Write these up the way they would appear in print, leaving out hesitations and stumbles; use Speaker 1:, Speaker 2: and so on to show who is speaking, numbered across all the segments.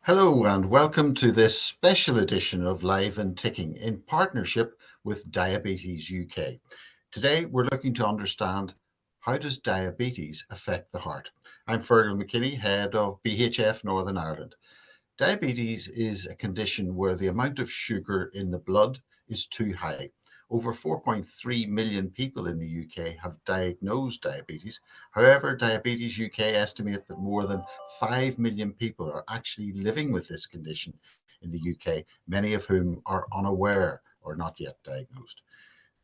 Speaker 1: Hello and welcome to this special edition of Live and Ticking in partnership with Diabetes UK. Today we're looking to understand, how does diabetes affect the heart? I'm Fearghal McKinney, head of BHF Northern Ireland. Diabetes is a condition where the amount of sugar in the blood is too high. Over 4.3 million people in the UK have diagnosed diabetes. However, Diabetes UK estimate that more than 5 million people are actually living with this condition in the UK, many of whom are unaware or not yet diagnosed.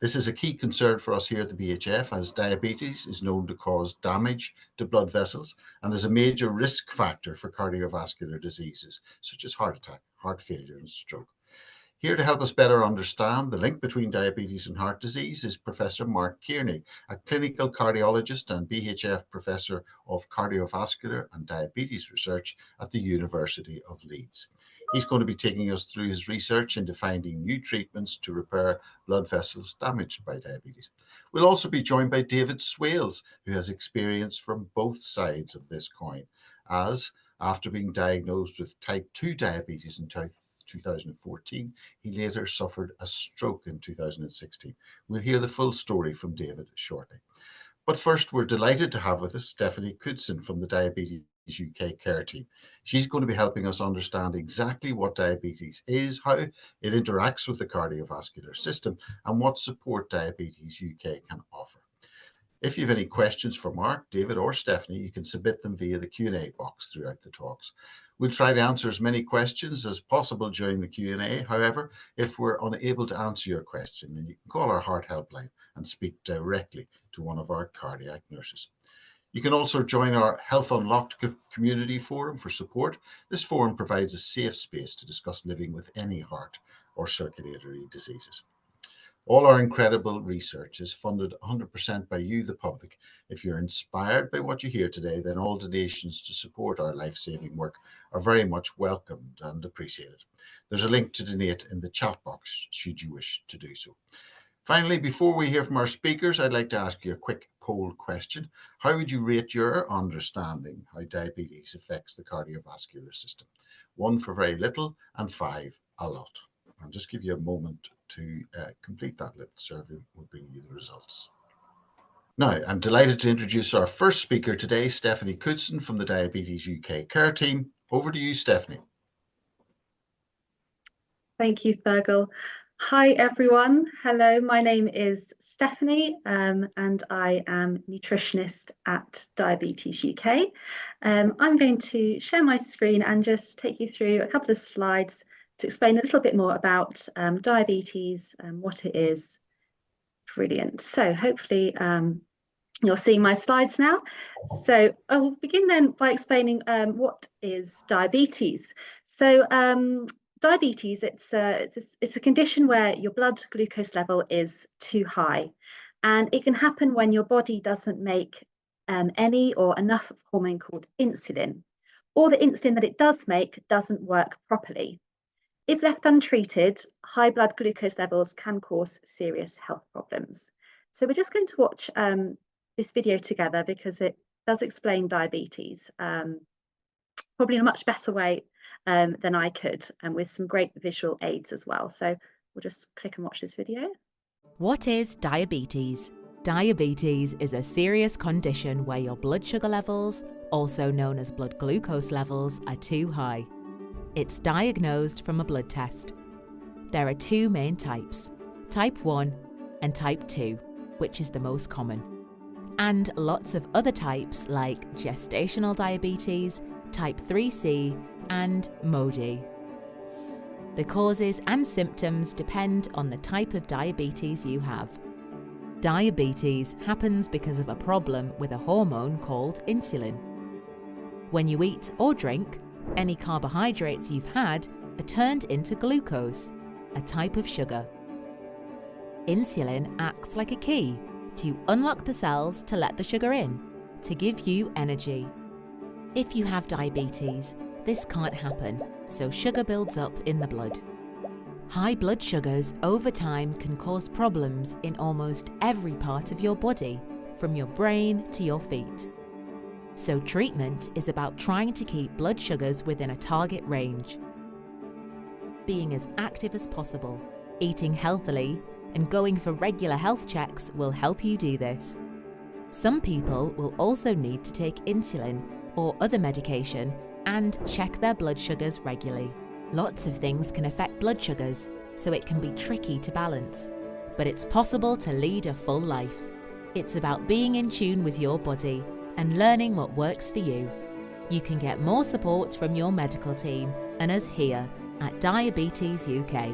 Speaker 1: This is a key concern for us here at the BHF, as diabetes is known to cause damage to blood vessels and is a major risk factor for cardiovascular diseases such as heart attack, heart failure, and stroke. Here to help us better understand the link between diabetes and heart disease is Professor Mark Kearney, a clinical cardiologist and BHF Professor of Cardiovascular and Diabetes Research at the University of Leeds. He's going to be taking us through his research into finding new treatments to repair blood vessels damaged by diabetes. We'll also be joined by David Swales, who has experience from both sides of this coin, as after being diagnosed with type 2 diabetes in 2014, he later suffered a stroke in 2016. We'll hear the full story from David shortly. But first, we're delighted to have with us Stephanie Kudzin from the Diabetes UK care team. She's going to be helping us understand exactly what diabetes is, how it interacts with the cardiovascular system, and what support Diabetes UK can offer. If you have any questions for Mark, David, or Stephanie, you can submit them via the Q&A box throughout the talks. We'll try to answer as many questions as possible during the Q&A. However, if we're unable to answer your question, then you can call our heart helpline and speak directly to one of our cardiac nurses. You can also join our Health Unlocked community forum for support. This forum provides a safe space to discuss living with any heart or circulatory diseases. All our incredible research is funded 100% by you, the public. If you're inspired by what you hear today, then all donations to support our life-saving work are very much welcomed and appreciated. There's a link to donate in the chat box should you wish to do so. Finally, before we hear from our speakers, I'd like to ask you a quick poll question. How would you rate your understanding how diabetes affects the cardiovascular system? 1 for very little and 5 a lot. I'll just give you a moment to complete that little survey. We'll bring you the results. Now, I'm delighted to introduce our first speaker today, Stephanie Kudzin from the Diabetes UK care team. Over to you, Stephanie.
Speaker 2: Thank you, Fearghal. Hi, everyone. Hello, my name is Stephanie, and I am nutritionist at Diabetes UK. I'm going to share my screen and just take you through a couple of slides to explain a little bit more about diabetes and what it is. Brilliant. So hopefully you're seeing my slides now. So I will begin then by explaining what is diabetes. So diabetes, it's a condition where your blood glucose level is too high, and it can happen when your body doesn't make any or enough of a hormone called insulin, or the insulin that it does make doesn't work properly. If left untreated, high blood glucose levels can cause serious health problems. So we're just going to watch this video together because it does explain diabetes, probably in a much better way than I could, and with some great visual aids as well. So we'll just click and watch this video.
Speaker 3: What is diabetes? Diabetes is a serious condition where your blood sugar levels, also known as blood glucose levels, are too high. It's diagnosed from a blood test. There are 2 main types, type 1 and type 2, which is the most common, and lots of other types like gestational diabetes, type 3C, and MODY. The causes and symptoms depend on the type of diabetes you have. Diabetes happens because of a problem with a hormone called insulin. When you eat or drink, any carbohydrates you've had are turned into glucose, a type of sugar. Insulin acts like a key to unlock the cells to let the sugar in, to give you energy. If you have diabetes, this can't happen, so sugar builds up in the blood. High blood sugars over time can cause problems in almost every part of your body, from your brain to your feet. So treatment is about trying to keep blood sugars within a target range. Being as active as possible, eating healthily, and going for regular health checks will help you do this. Some people will also need to take insulin or other medication and check their blood sugars regularly. Lots of things can affect blood sugars, so it can be tricky to balance. But it's possible to lead a full life. It's about being in tune with your body and learning what works for you. You can get more support from your medical team and us here at Diabetes UK.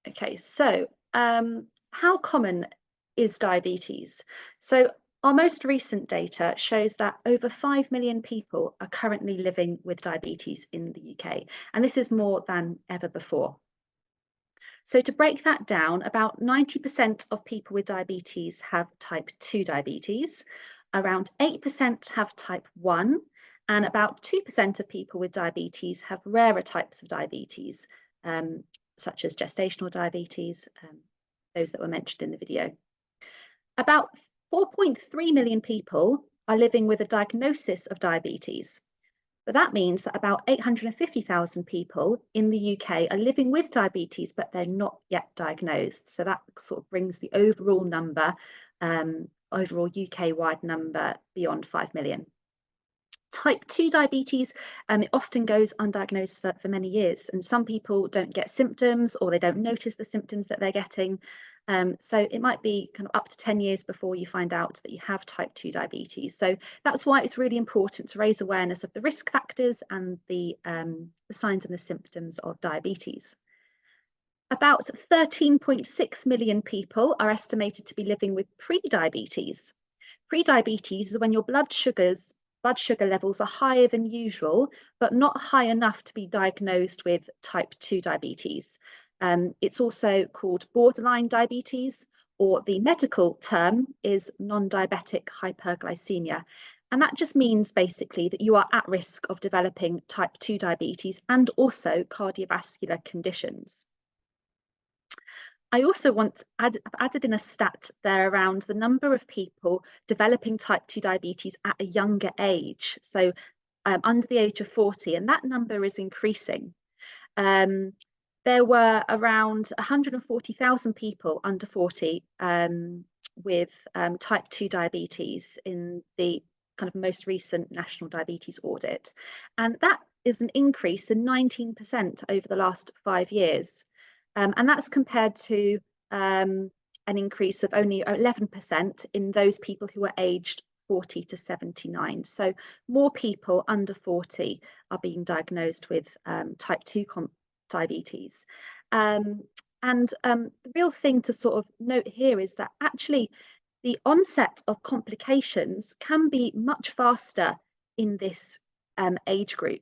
Speaker 2: Okay, so how common is diabetes? So our most recent data shows that over 5 million people are currently living with diabetes in the UK, and this is more than ever before. So to break that down, about 90% of people with diabetes have type 2 diabetes, around 8% have type 1, and about 2% of people with diabetes have rarer types of diabetes, such as gestational diabetes, those that were mentioned in the video. About 4.3 million people are living with a diagnosis of diabetes. But that means that about 850,000 people in the UK are living with diabetes, but they're not yet diagnosed. So that sort of brings the overall number, overall UK-wide number, beyond 5 million. Type 2 diabetes, it often goes undiagnosed for many years, and some people don't get symptoms or they don't notice the symptoms that they're getting. So it might be kind of up to 10 years before you find out that you have type 2 diabetes. So that's why it's really important to raise awareness of the risk factors and the signs and the symptoms of diabetes. About 13.6 million people are estimated to be living with pre-diabetes. Pre-diabetes is when your blood sugar levels are higher than usual, but not high enough to be diagnosed with type 2 diabetes. It's also called borderline diabetes, or the medical term is non-diabetic hyperglycemia. And that just means basically that you are at risk of developing type 2 diabetes and also cardiovascular conditions. I also I've added in a stat there around the number of people developing type 2 diabetes at a younger age, so under the age of 40, and that number is increasing. There were around 140,000 people under 40 with type 2 diabetes in the kind of most recent national diabetes audit. And that is an increase in 19% over the last 5 years. And that's compared to an increase of only 11% in those people who are aged 40 to 79. So more people under 40 are being diagnosed with type 2 diabetes. And the real thing to sort of note here is that actually the onset of complications can be much faster in this age group,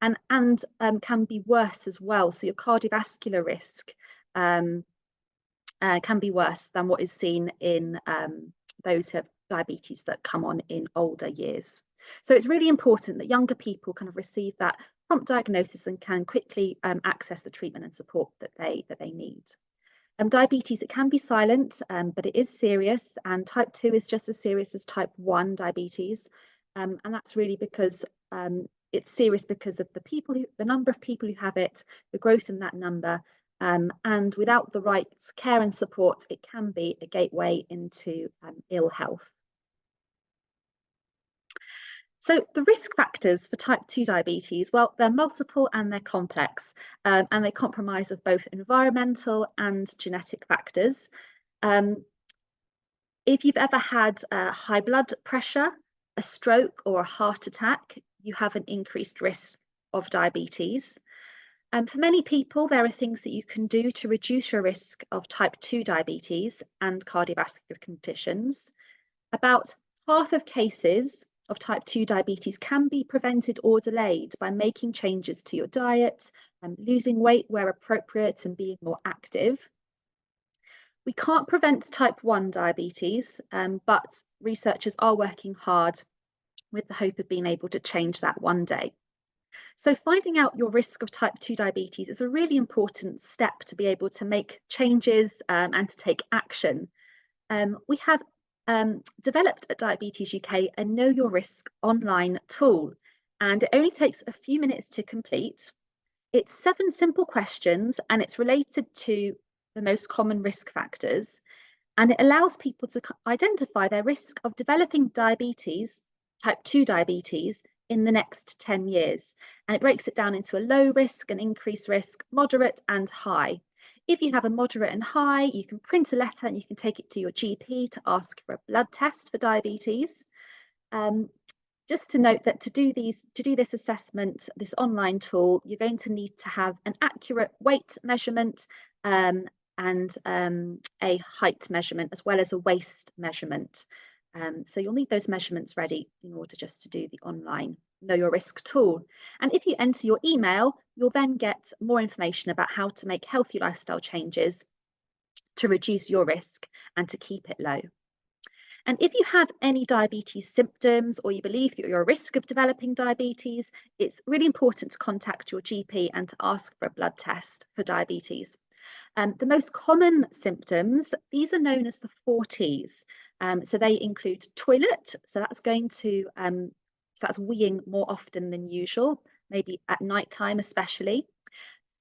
Speaker 2: and can be worse as well. So your cardiovascular risk can be worse than what is seen in those who have diabetes that come on in older years. So it's really important that younger people kind of receive that prompt diagnosis and can quickly access the treatment and support that they need. Diabetes, it can be silent, but it is serious, and type 2 is just as serious as type 1 diabetes, and that's really because it's serious because of the number of people who have it, the growth in that number, and without the right care and support, it can be a gateway into ill health. So the risk factors for type 2 diabetes, well, they're multiple and they're complex, and they comprise of both environmental and genetic factors. If you've ever had high blood pressure, a stroke, or a heart attack, you have an increased risk of diabetes. For many people, there are things that you can do to reduce your risk of type 2 diabetes and cardiovascular conditions. About half of cases of type 2 diabetes can be prevented or delayed by making changes to your diet, losing weight where appropriate, and being more active. We can't prevent type 1 diabetes, but researchers are working hard with the hope of being able to change that one day. So finding out your risk of type 2 diabetes is a really important step to be able to make changes and to take action. We have developed at Diabetes UK a Know Your Risk online tool, and it only takes a few minutes to complete. It's 7 simple questions, and it's related to the most common risk factors, and it allows people to identify their risk of developing diabetes, type 2 diabetes, in the next 10 years. And it breaks it down into a low risk, an increased risk, moderate and high. If you have a moderate and high, you can print a letter and you can take it to your GP to ask for a blood test for diabetes. Just to note that to do this assessment, this online tool, you're going to need to have an accurate weight measurement and a height measurement, as well as a waist measurement. So you'll need those measurements ready in order just to do the online Know Your Risk tool. And if you enter your email, you'll then get more information about how to make healthy lifestyle changes to reduce your risk and to keep it low. And if you have any diabetes symptoms, or you believe that you're at risk of developing diabetes, it's really important to contact your GP and to ask for a blood test for diabetes. The most common symptoms, these are known as the 4 Ts. So they include toilet, so that's going to that's weeing more often than usual, maybe at night time especially.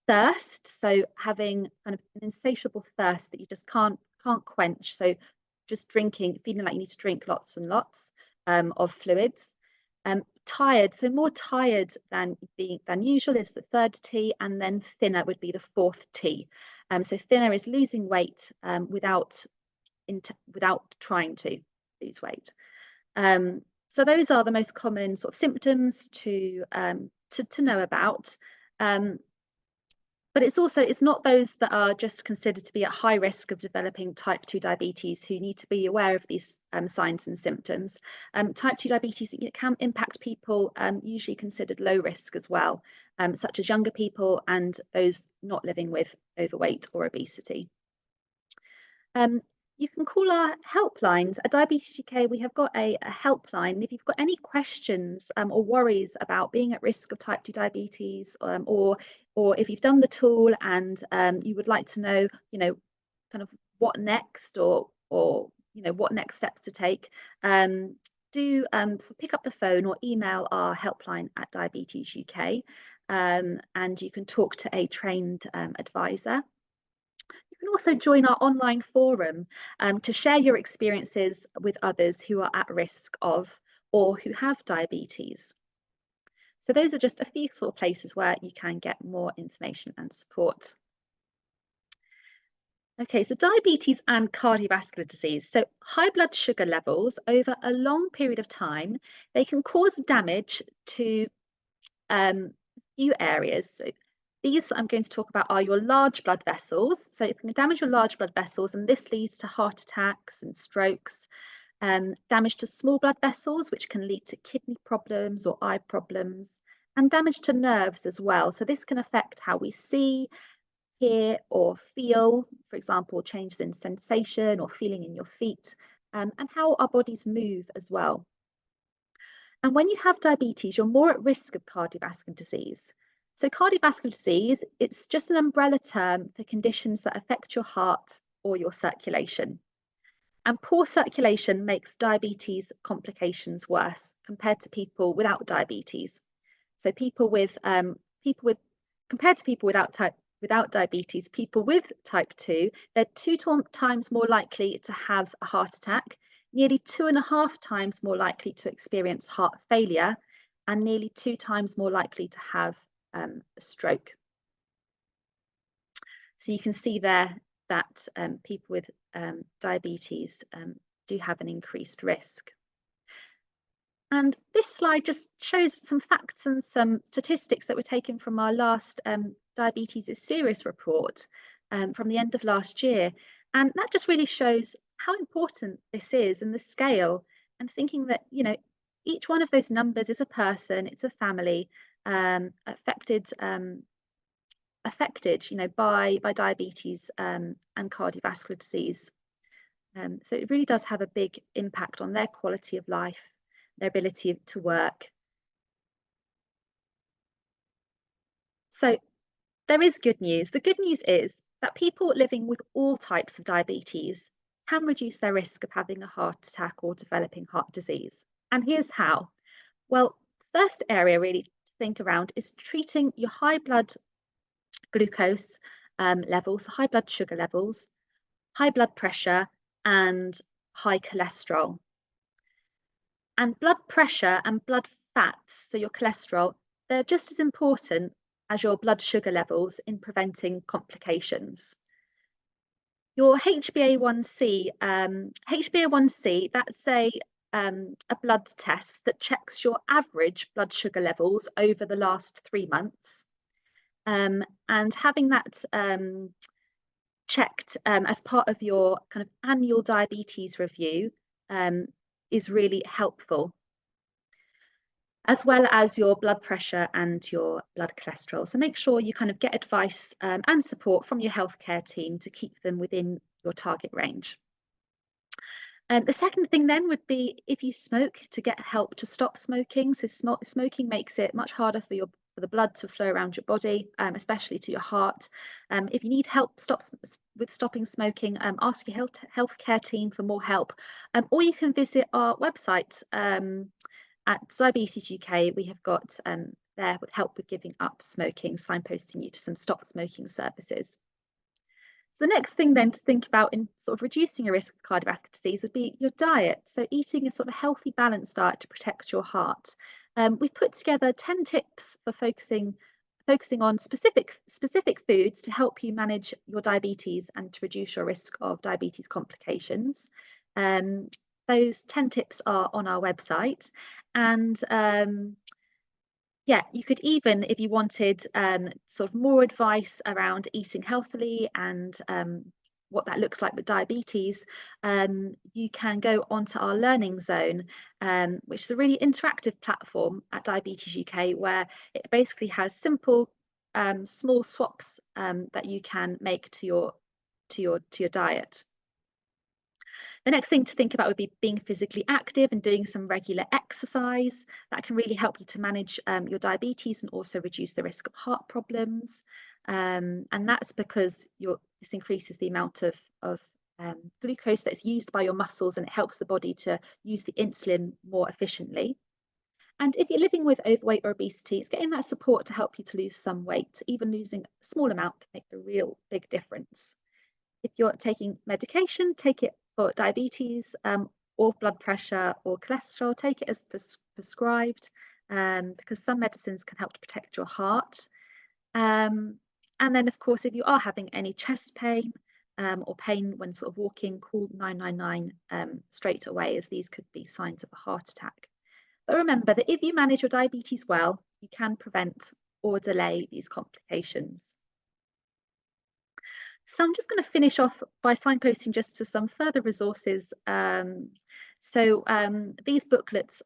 Speaker 2: Thirst, so having kind of an insatiable thirst that you just can't quench. So just drinking, feeling like you need to drink lots and lots of fluids. Tired, so more tired than usual is the 3rd T, and then thinner would be the 4th T. So thinner is losing weight without trying to lose weight. So those are the most common sort of symptoms to know about. But it's not those that are just considered to be at high risk of developing type 2 diabetes who need to be aware of these signs and symptoms. Type 2 diabetes, it can impact people usually considered low risk as well, such as younger people and those not living with overweight or obesity. You can call our helplines. At Diabetes UK, we have got a helpline. If you've got any questions or worries about being at risk of type 2 diabetes, or if you've done the tool and you would like to know, kind of what next, or what next steps to take, do so pick up the phone or email our helpline at Diabetes UK, and you can talk to a trained advisor. You can also join our online forum to share your experiences with others who are at risk of or who have diabetes. So those are just a few sort of places where you can get more information and support. Okay, so diabetes and cardiovascular disease. So high blood sugar levels over a long period of time, they can cause damage to a few areas. So these I'm going to talk about are your large blood vessels. So it can damage your large blood vessels, and this leads to heart attacks and strokes. Damage to small blood vessels, which can lead to kidney problems or eye problems, and damage to nerves as well. So this can affect how we see, hear, or feel, for example, changes in sensation or feeling in your feet, and how our bodies move as well. And when you have diabetes, you're more at risk of cardiovascular disease. So cardiovascular disease, it's just an umbrella term for conditions that affect your heart or your circulation. And poor circulation makes diabetes complications worse compared to people without diabetes. So compared to people without diabetes, people with type 2, they're 2 times more likely to have a heart attack, nearly 2.5 times more likely to experience heart failure, and nearly 2 times more likely to have a stroke. So you can see there that people with diabetes do have an increased risk. And this slide just shows some facts and some statistics that were taken from our last Diabetes is Serious report from the end of last year. And that just really shows how important this is and the scale, and thinking that, each one of those numbers is a person, it's a family affected by diabetes and cardiovascular disease. So it really does have a big impact on their quality of life, their ability to work. So there is good news. The good news is that people living with all types of diabetes can reduce their risk of having a heart attack or developing heart disease. And here's how. Well, first area really to think around is treating your high blood glucose levels, high blood sugar levels, high blood pressure, and high cholesterol. And blood pressure and blood fats, so your cholesterol, they're just as important as your blood sugar levels in preventing complications. Your HbA1c, that's a blood test that checks your average blood sugar levels over the last 3 months. And having that checked as part of your kind of annual diabetes review is really helpful, as well as your blood pressure and your blood cholesterol. So make sure you kind of get advice and support from your healthcare team to keep them within your target range. The second thing then would be if you smoke, to get help to stop smoking. So smoking makes it much harder for the blood to flow around your body, especially to your heart. If you need help with stopping smoking, ask your healthcare team for more help, or you can visit our website at Diabetes UK. We have got there with help with giving up smoking, signposting you to some stop smoking services. So the next thing then to think about in sort of reducing your risk of cardiovascular disease would be your diet. So eating a sort of healthy, balanced diet to protect your heart. We've put together 10 tips for focusing on specific foods to help you manage your diabetes and to reduce your risk of diabetes complications. Those 10 tips are on our website, and yeah, you could even, if you wanted sort of more advice around eating healthily and what that looks like with diabetes, you can go onto our learning zone, which is a really interactive platform at Diabetes UK, where it basically has simple small swaps that you can make to your diet. The next thing to think about would be being physically active and doing some regular exercise. That can really help you to manage your diabetes and also reduce the risk of heart problems. And that's because this increases the amount of glucose that's used by your muscles, and it helps the body to use the insulin more efficiently. And if you're living with overweight or obesity, it's getting that support to help you to lose some weight. Even losing a small amount can make a real big difference. If you're taking medication, take it for diabetes or blood pressure or cholesterol, take it as prescribed, because some medicines can help to protect your heart. And then, of course, if you are having any chest pain or pain when sort of walking, call 999 straight away, as these could be signs of a heart attack. But remember that if you manage your diabetes well, you can prevent or delay these complications. So I'm just going to finish off by signposting just to some further resources. These booklets,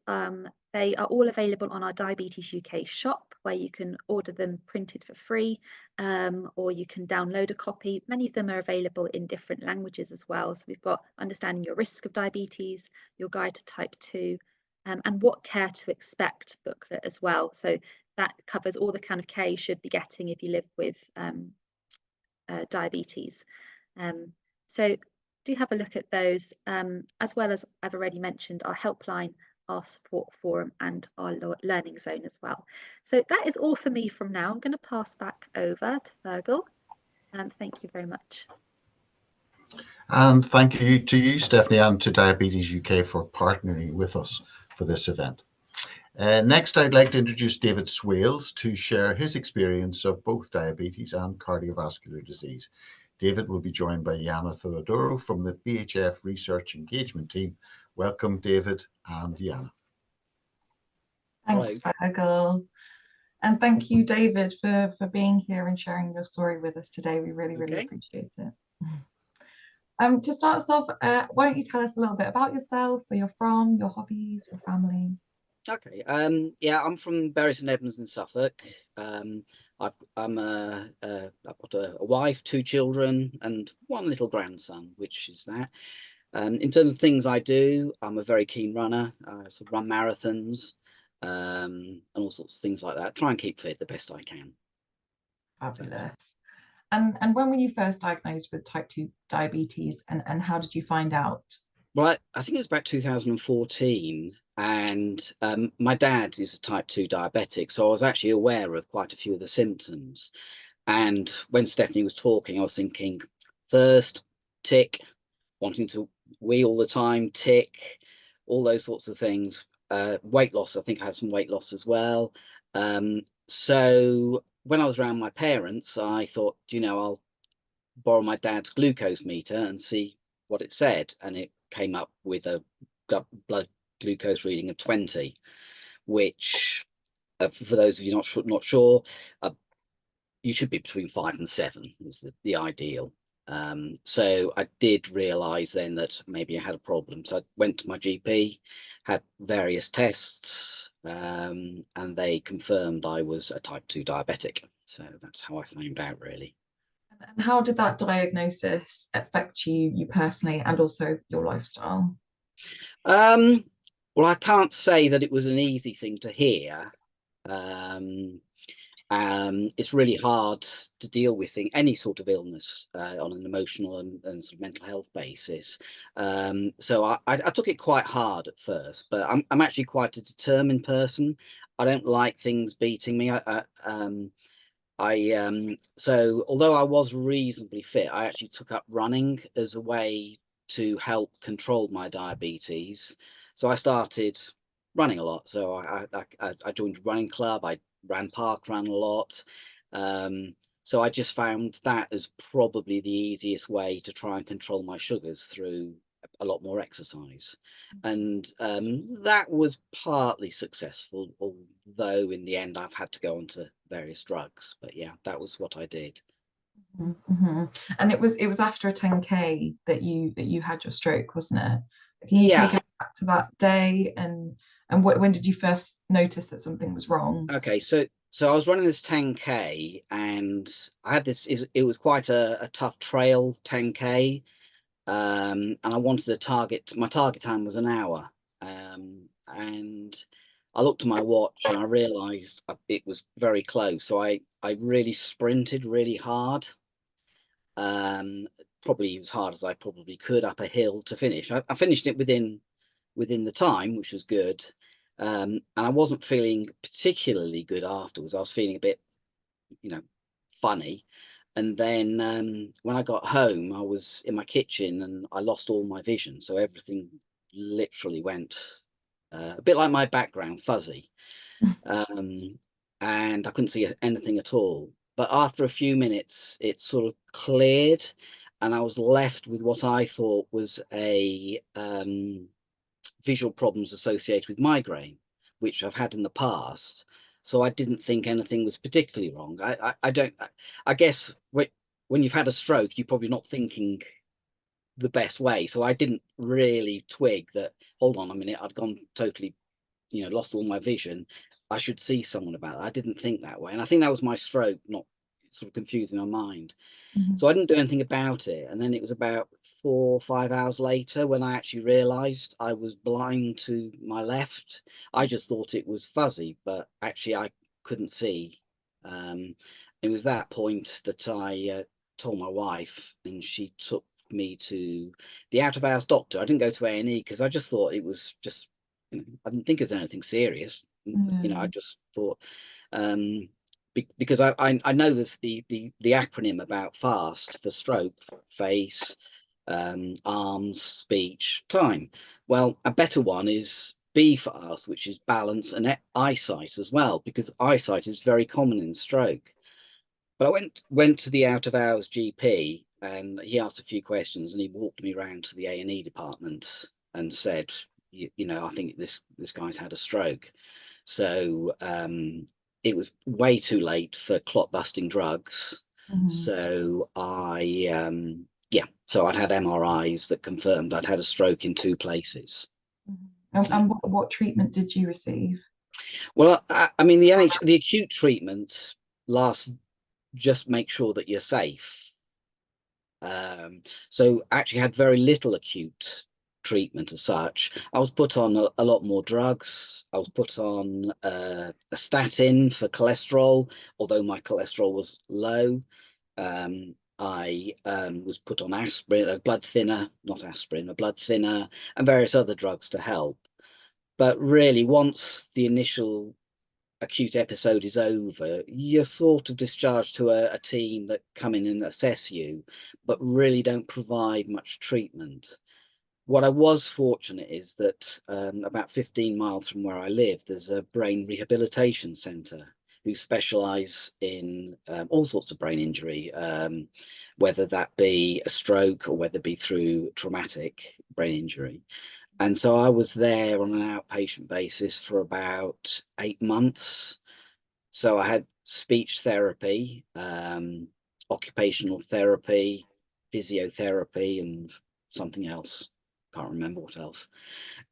Speaker 2: they are all available on our Diabetes UK shop, where you can order them printed for free, or you can download a copy. Many of them are available in different languages as well. So we've got Understanding Your Risk of Diabetes, Your Guide to Type 2, and What Care to Expect booklet as well. So that covers all the kind of care you should be getting if you live with diabetes. So do have a look at those, as well as I've already mentioned our helpline, our support forum, and our learning zone as well. So that is all for me from now. I'm going to pass back over to Fearghal, and thank you very much.
Speaker 1: And thank you to you, Stephanie, and to Diabetes UK for partnering with us for this event. Next, I'd like to introduce David Swales to share his experience of both diabetes and cardiovascular disease. David will be joined by Yana Theodoro from the BHF Research Engagement Team. Welcome, David and Yana.
Speaker 4: Thanks, Fearghal. And thank you, David, for being here and sharing your story with us today. We really appreciate it. To start us off, why don't you tell us a little bit about yourself, where you're from, your hobbies, your family?
Speaker 5: Okay. Yeah, I'm from Bury St Edmunds in Suffolk. I've got a wife, 2 children, and 1 little grandson, which is that. In terms of things I do, I'm a very keen runner. I sort of run marathons and all sorts of things like that. Try and keep fit the best I can.
Speaker 4: Fabulous. And when were you first diagnosed with type 2 diabetes, and how did you find out?
Speaker 5: Well, I think it was about 2014, and my dad is a type 2 diabetic, so I was actually aware of quite a few of the symptoms. And when Stephanie was talking, I was thinking thirst, tick, wanting to wee all the time, tick, all those sorts of things. Weight loss, I think I had some weight loss as well. So when I was around my parents, I thought, you know, I'll borrow my dad's glucose meter and see what it said. And it came up with a blood glucose reading of 20, which, for those of you not sure, you should be between 5 and 7 is the ideal. So I did realise then that maybe I had a problem. So I went to my GP, had various tests, and they confirmed I was a type 2 diabetic. So that's how I found out, really.
Speaker 4: And how did that diagnosis affect you personally, and also your lifestyle?
Speaker 5: Well, I can't say that it was an easy thing to hear. It's really hard to deal with any sort of illness on an emotional and sort of mental health basis. So I took it quite hard at first, but I'm actually quite a determined person. I don't like things beating me. So although I was reasonably fit, I actually took up running as a way to help control my diabetes. So I started running a lot. So I joined a running club. I ran park run a lot. So I just found that as probably the easiest way to try and control my sugars through a lot more exercise. And that was partly successful, although in the end I've had to go onto various drugs. But yeah, that was what I did.
Speaker 4: Mm-hmm. And it was after a 10K that you had your stroke, wasn't it? Can you take us back to that day, and when did you first notice that something was wrong?
Speaker 5: Okay, so I was running this 10K, and I had this. It was quite a tough trail 10K, and I wanted to target. My target time was an hour, and I looked at my watch and I realised it was very close. So I really sprinted really hard, probably as hard as I probably could up a hill to finish. I finished it within the time, which was good. And I wasn't feeling particularly good afterwards. I was feeling a bit, funny. And then when I got home, I was in my kitchen and I lost all my vision. So everything literally went a bit like my background, fuzzy. And I couldn't see anything at all. But after a few minutes, it sort of cleared, and I was left with what I thought was a visual problems associated with migraine, which I've had in the past. So I didn't think anything was particularly wrong. I guess when you've had a stroke, you're probably not thinking the best way. So I didn't really twig that, hold on a minute, I'd gone totally, lost all my vision. I should see someone about that. I didn't think that way. And I think that was my stroke, not sort of confusing my mind. So I didn't do anything about it. And then it was about 4 or 5 hours later when I actually realized I was blind to my left. I just thought it was fuzzy, but actually I couldn't see. It was that point that I told my wife, and she took me to the out of hours doctor. I didn't go to A&E because I just thought it was just, I didn't think it was anything serious. I just thought, because I know this the acronym about FAST for stroke, face, arms, speech, time. Well, a better one is BFAST, which is balance and eyesight as well, because eyesight is very common in stroke. But I went to the out of hours GP, and he asked a few questions, and he walked me around to the A&E department and said, I think this guy's had a stroke. So it was way too late for clot busting drugs. So so I'd had MRIs that confirmed I'd had a stroke in 2 places.
Speaker 4: And what treatment did you receive?
Speaker 5: Well, I mean, the acute treatment lasts, just make sure that you're safe. So actually had very little acute treatment as such. I was put on a lot more drugs. I was put on a statin for cholesterol, although my cholesterol was low. I was put on aspirin, a blood thinner, not aspirin, a blood thinner, and various other drugs to help. But really, once the initial acute episode is over, you're sort of discharged to a team that come in and assess you, but really don't provide much treatment. What I was fortunate is that about 15 miles from where I live, there's a brain rehabilitation centre who specialise in all sorts of brain injury, whether that be a stroke or whether it be through traumatic brain injury. And so I was there on an outpatient basis for about 8 months. So I had speech therapy, occupational therapy, physiotherapy, and something else. Can't remember what else.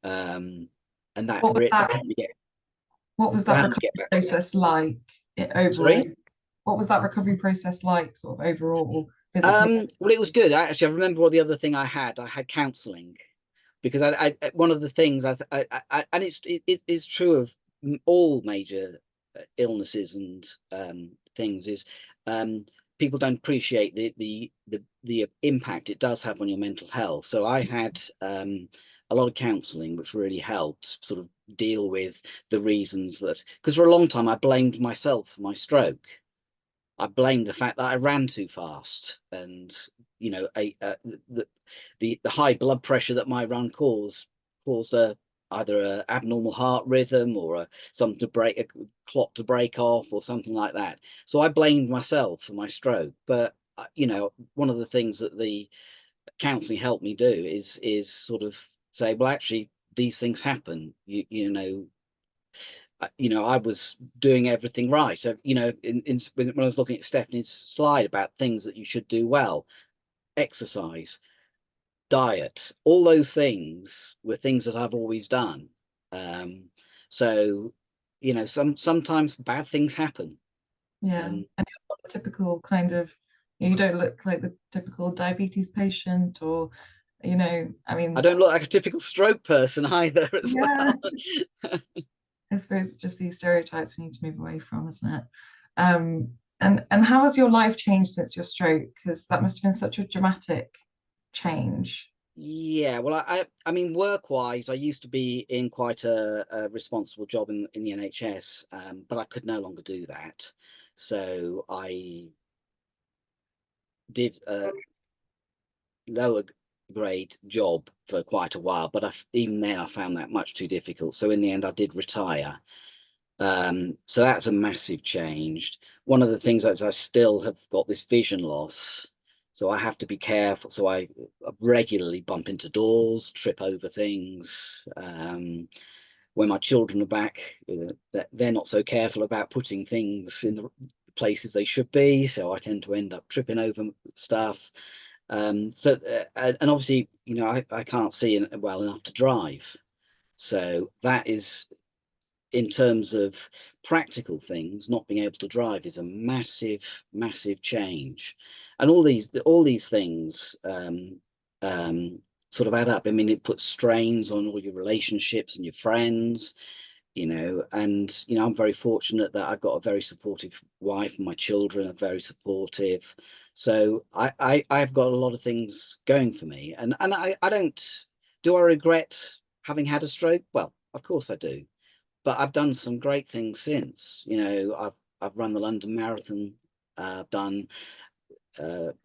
Speaker 5: And that
Speaker 4: What was that?
Speaker 5: helped me get.
Speaker 4: What was that recovery process like overall?
Speaker 5: Sorry?
Speaker 4: What was that recovery process like, sort of overall?
Speaker 5: Well, it was good. Actually, I remember what the other thing I had counselling, because I one of the things and it's true of all major illnesses and things is people don't appreciate the impact it does have on your mental health. So I had a lot of counselling, which really helped sort of deal with the reasons that, because for a long time I blamed myself for my stroke. I blamed the fact that I ran too fast, and you know, the high blood pressure that my run caused either a abnormal heart rhythm or a clot to break off or something like that. So I blamed myself for my stroke. But you know, one of the things that the counselling helped me do is sort of say, well, actually, these things happen. You know, I was doing everything right. You know, when I was looking at Stephanie's slide about things that you should do well, exercise, diet, all those things were things that I've always done. So, you know, sometimes bad things happen.
Speaker 4: Yeah, and you're not the typical kind of, you don't look like the typical diabetes patient, or, you know, I mean,
Speaker 5: I don't look like a typical stroke person either as well.
Speaker 4: I suppose it's just these stereotypes we need to move away from, isn't it? And how has your life changed since your stroke? Because that must have been such a dramatic change.
Speaker 5: Yeah, well, I mean, work-wise, I used to be in quite a responsible job in the NHS, but I could no longer do that. So I did a lower grade job for quite a while, but even then I found that much too difficult. So in the end, I did retire. So that's a massive change. One of the things is I still have got this vision loss, so I have to be careful. So I regularly bump into doors, trip over things. When my children are back, they're not so careful about putting things in the places they should be, so I tend to end up tripping over stuff. And obviously, you know, I can't see well enough to drive. So that is, in terms of practical things, not being able to drive is a massive change. And all these things sort of add up. I mean, it puts strains on all your relationships and your friends, you know, and, you know, I'm very fortunate that I've got a very supportive wife, and my children are very supportive. So I've got a lot of things going for me, and I don't, do I regret having had a stroke? Well, of course I do. But I've done some great things since. You know, I've run the London Marathon. I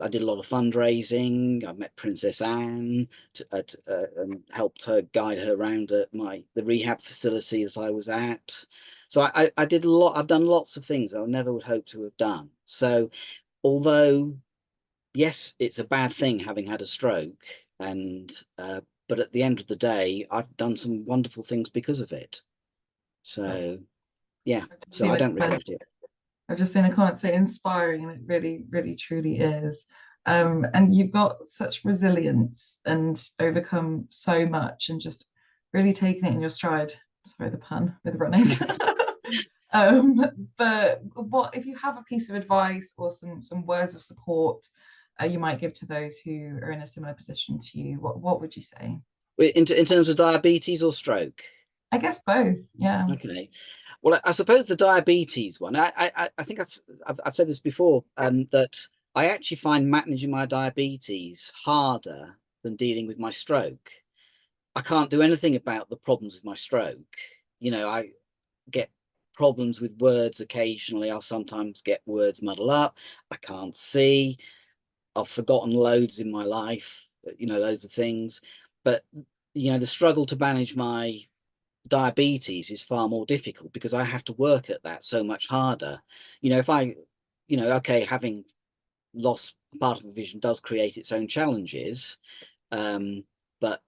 Speaker 5: did a lot of fundraising. I met Princess Anne and helped her, guide her around at the rehab facility that I was at. So I did a lot. I've done lots of things that I never would hope to have done. So although, yes, it's a bad thing having had a stroke, and but at the end of the day, I've done some wonderful things because of it. So yeah, so I don't regret it.
Speaker 4: I've just seen a comment say inspiring, and it really truly is. And you've got such resilience and overcome so much, and just really taking it in your stride. Sorry, the pun with running. But what if you have a piece of advice or some words of support you might give to those who are in a similar position to you? What would you say?
Speaker 5: In terms of diabetes or stroke?
Speaker 4: I guess both. Yeah.
Speaker 5: Okay. Well, I suppose the diabetes one. I think I've said this before. That I actually find managing my diabetes harder than dealing with my stroke. I can't do anything about the problems with my stroke. You know, I get problems with words occasionally. I'll sometimes get words muddled up. I can't see. I've forgotten loads in my life, you know, loads of things. But, you know, the struggle to manage my diabetes is far more difficult because I have to work at that so much harder. You know, if I, you know, okay, having lost part of the vision does create its own challenges, but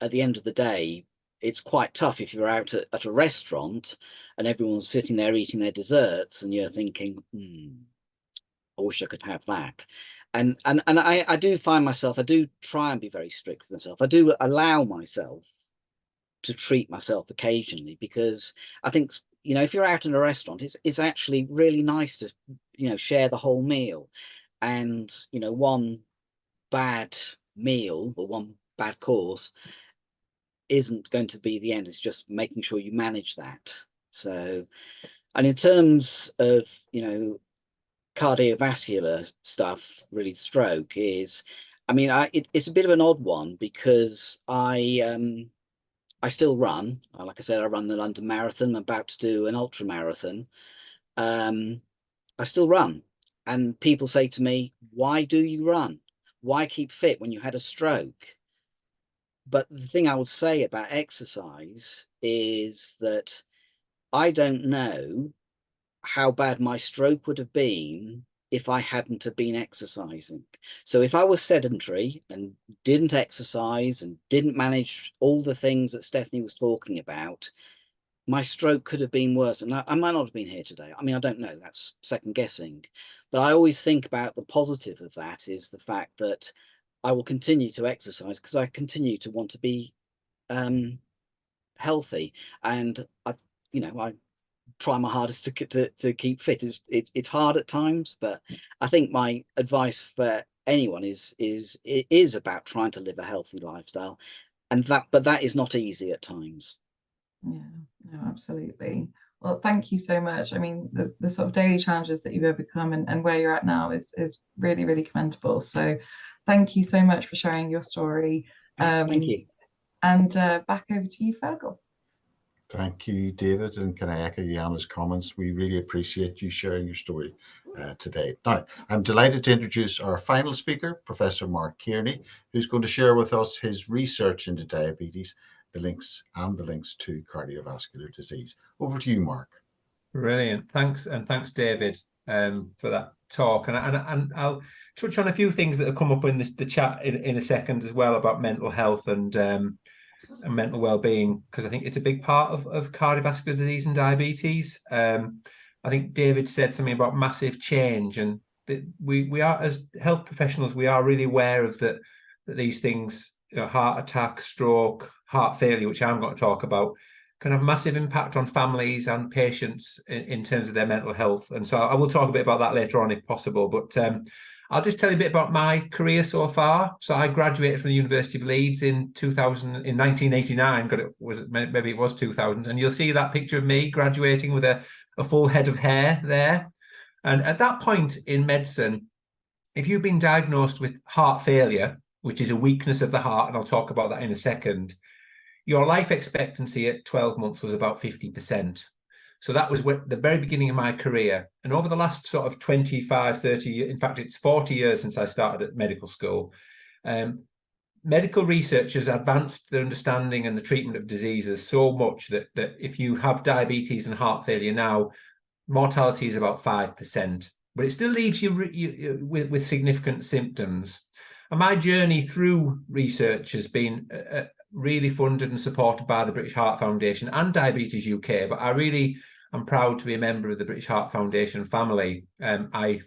Speaker 5: at the end of the day, it's quite tough if you're out at a restaurant and everyone's sitting there eating their desserts and you're thinking, I wish I could have that. And I do find myself, I do try and be very strict with myself. I do allow myself to treat myself occasionally, because I think, you know, if you're out in a restaurant, it's actually really nice to, you know, share the whole meal. And, you know, one bad meal or one bad course isn't going to be the end. It's just making sure you manage that. So, and in terms of, you know, cardiovascular stuff, really stroke is, I mean, it's a bit of an odd one because I still run. Like I said, I run the London Marathon. I'm about to do an ultra marathon. I still run. And people say to me, why do you run? Why keep fit when you had a stroke? But the thing I would say about exercise is that I don't know how bad my stroke would have been if I hadn't have been exercising. So if I was sedentary and didn't exercise and didn't manage all the things that Stephanie was talking about, my stroke could have been worse. And I might not have been here today. I mean, I don't know, that's second guessing. But I always think about the positive of that is the fact that I will continue to exercise because I continue to want to be healthy. And I try my hardest to keep fit. It's hard at times, but I think my advice for anyone is about trying to live a healthy lifestyle, and that is not easy at times.
Speaker 4: Yeah, no, absolutely. Well, thank you so much. I mean, the sort of daily challenges that you've overcome and where you're at now is really, really commendable. So thank you so much for sharing your story.
Speaker 5: Thank you.
Speaker 4: And back over to you, Fearghal.
Speaker 1: Thank you, David. And can I echo Jana's comments? We really appreciate you sharing your story today. Now, I'm delighted to introduce our final speaker, Professor Mark Kearney, who's going to share with us his research into diabetes, the links to cardiovascular disease. Over to you, Mark.
Speaker 6: Brilliant. Thanks, and thanks, David, for that talk. And I'll touch on a few things that have come up in the chat in a second as well about mental health and mental well-being, because I think it's a big part of cardiovascular disease and diabetes. I think David said something about massive change, and that we are, as health professionals, we are really aware of that these things, you know, heart attack, stroke, heart failure, which I'm going to talk about, can have massive impact on families and patients in terms of their mental health. And so I will talk a bit about that later on if possible. But I'll just tell you a bit about my career so far. So I graduated from the University of Leeds in 1989, maybe it was 2000. And you'll see that picture of me graduating with a full head of hair there. And at that point in medicine, if you've been diagnosed with heart failure, which is a weakness of the heart, and I'll talk about that in a second, your life expectancy at 12 months was about 50%. So that was the very beginning of my career. And over the last sort of 25, 30 years, in fact, it's 40 years since I started at medical school, medical research has advanced the understanding and the treatment of diseases so much that if you have diabetes and heart failure now, mortality is about 5%. But it still leaves you with significant symptoms. And my journey through research has been really funded and supported by the British Heart Foundation and Diabetes UK, but I really am proud to be a member of the British Heart Foundation family. I